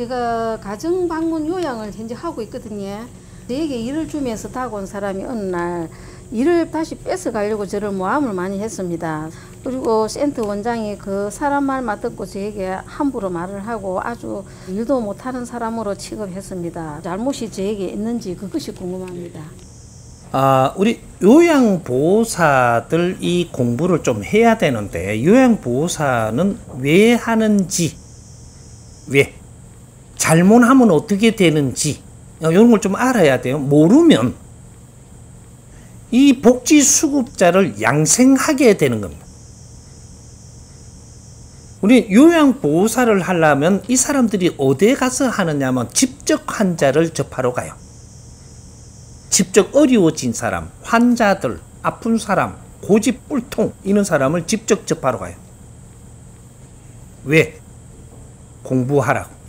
제가 가정방문 요양을 현재 하고 있거든요. 저에게 일을 주면서 다가온 사람이 어느 날 일을 다시 뺏어가려고 저를 모함을 많이 했습니다. 그리고 센터 원장이 그 사람 말만 듣고 저에게 함부로 말을 하고 아주 일도 못하는 사람으로 취급했습니다. 잘못이 저에게 있는지 그것이 궁금합니다. 우리 요양보호사들 이 공부를 좀 해야 되는데, 요양보호사는 왜 하는지, 왜 잘못하면 어떻게 되는지 이런 걸 좀 알아야 돼요. 모르면 이 복지수급자를 양생하게 되는 겁니다. 우리 요양보호사를 하려면 이 사람들이 어디에 가서 하느냐면 직접 환자를 접하러 가요. 직접 어려워진 사람, 환자들, 아픈 사람, 고집불통 이런 사람을 직접 접하러 가요. 왜? 공부하라고.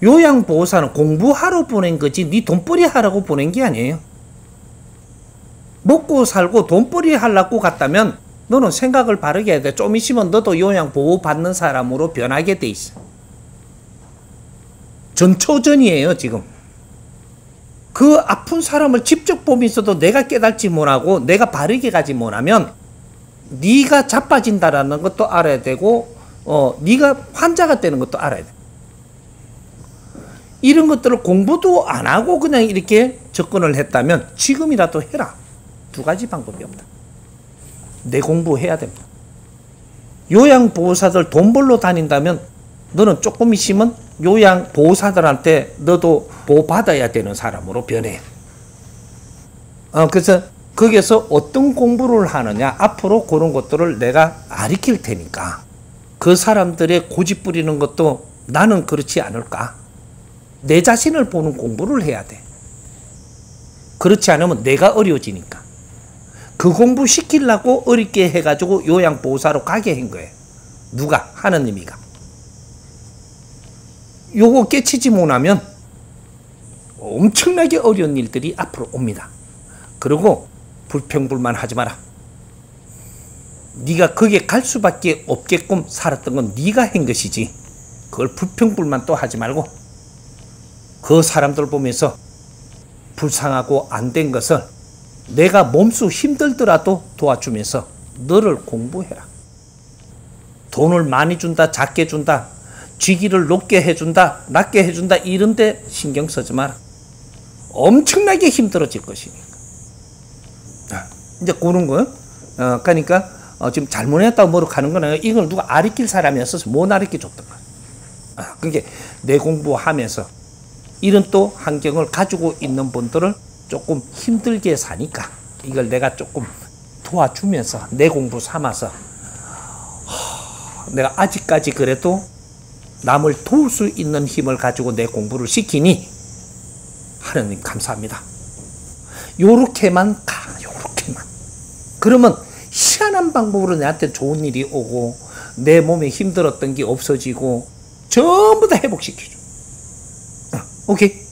요양보호사는 공부하러 보낸 거지 네 돈벌이 하라고 보낸 게 아니에요. 먹고 살고 돈벌이 하려고 갔다면 너는 생각을 바르게 해야 돼. 좀 있으면 너도 요양보호 받는 사람으로 변하게 돼 있어. 전초전이에요 지금. 그 아픈 사람을 직접 보면서도 내가 깨닫지 못하고 내가 바르게 가지 못하면 네가 자빠진다라는 것도 알아야 되고 네가 환자가 되는 것도 알아야 돼. 이런 것들을 공부도 안 하고 그냥 이렇게 접근을 했다면 지금이라도 해라. 두 가지 방법이 없다. 내 공부해야 됩니다. 요양보호사들 돈 벌러 다닌다면 너는 조금 있으면 요양보호사들한테 너도 보호받아야 되는 사람으로 변해. 그래서 거기서 어떤 공부를 하느냐, 앞으로 그런 것들을 내가 가르칠 테니까 그 사람들의 고집 부리는 것도 나는 그렇지 않을까. 내 자신을 보는 공부를 해야 돼. 그렇지 않으면 내가 어려워지니까. 그 공부 시키려고 어렵게 해가지고 요양보호사로 가게 한 거예요. 누가? 하느님이가. 요거 깨치지 못하면 엄청나게 어려운 일들이 앞으로 옵니다. 그리고 불평불만 하지 마라. 네가 거기에 갈 수밖에 없게끔 살았던 건 네가 한 것이지 그걸 불평불만 또 하지 말고 그 사람들 보면서 불쌍하고 안 된 것을 내가 몸소 힘들더라도 도와주면서 너를 공부해라. 돈을 많이 준다, 작게 준다, 직위를 높게 해준다, 낮게 해준다 이런 데 신경 쓰지 마라. 엄청나게 힘들어질 것이니까. 이제 그런 거요. 그러니까 지금 잘못했다고 뭐로 가는 건 아니에요. 이걸 누가 가르칠 사람이 없어서 못 가르쳐 줬던 거야. 그러니까 내 공부하면서 이런 또 환경을 가지고 있는 분들을 조금 힘들게 사니까 이걸 내가 조금 도와주면서 내 공부 삼아서 내가 아직까지 그래도 남을 도울 수 있는 힘을 가지고 내 공부를 시키니 하느님 감사합니다. 요렇게만 가. 요렇게만. 그러면 희한한 방법으로 내한테 좋은 일이 오고 내 몸에 힘들었던 게 없어지고 전부 다 회복시켜줘. 오케이?